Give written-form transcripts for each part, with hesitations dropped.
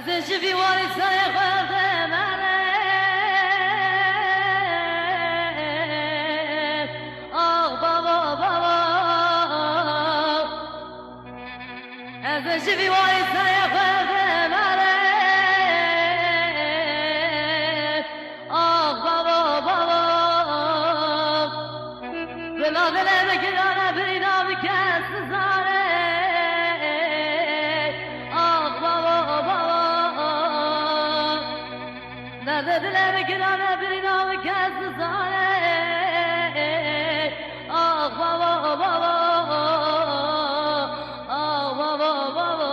جبی واری سر خود منه آه بابا بابا از جبی واری سر خود منه آه بابا بابا بلا دل بگرانه برینا بکس زاره دلم گرانه برینا و کس زاره آه بابا بابا آه بابا بابا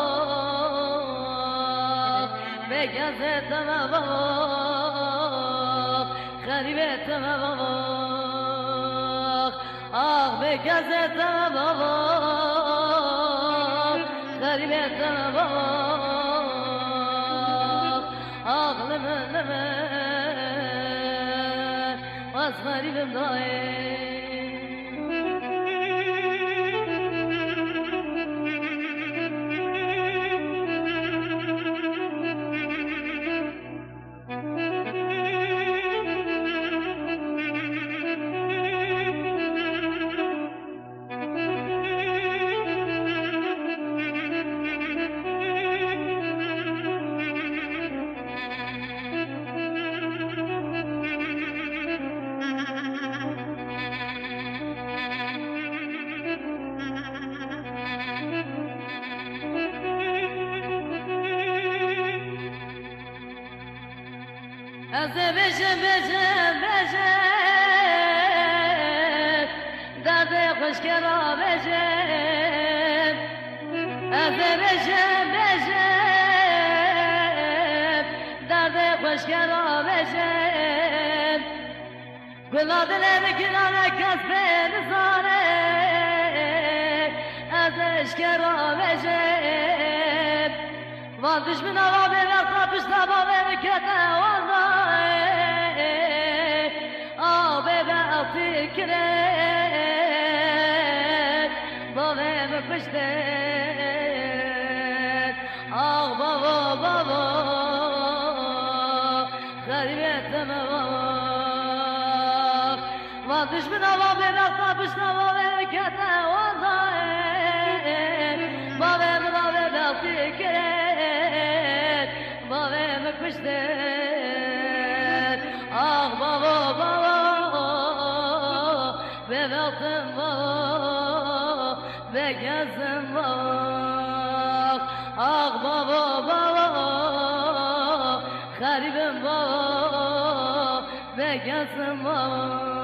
بگزتم بابا غریبتم بابا آه بگزتم بابا غریبتم بابا از غریبم دایم از بشم درد خوشگرا بشم از بشم درد خوشگرا بشم گلا دلم گرانه کس به نزاره از اشکرا بشم وان دشمن آوا به وقتا پشتا با به مکته آه بابا بابا غریبتم بابا و دشمن آوا به وقتا پشتا با به مکته با به مدا به وقتی کرد با به مکشته آه بابا بابا به وقتم بابا بگزم بابا آه بابا بابا غریبم بابا بگزم بابا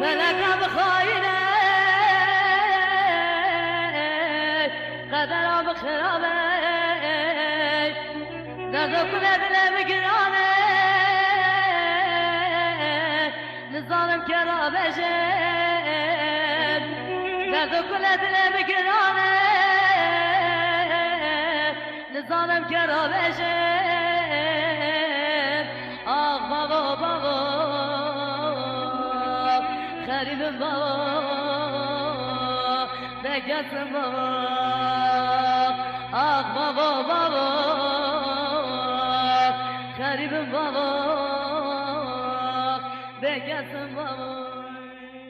فلك بخاينه قدر بخرابه درد كل دل بقرانه نظام كرابشه درد كل دل بقرانه نظام كرابشه آه بابا بابا غریبم بابا بگزم بابا آه بابا بابا غریبم بابا بگزم بابا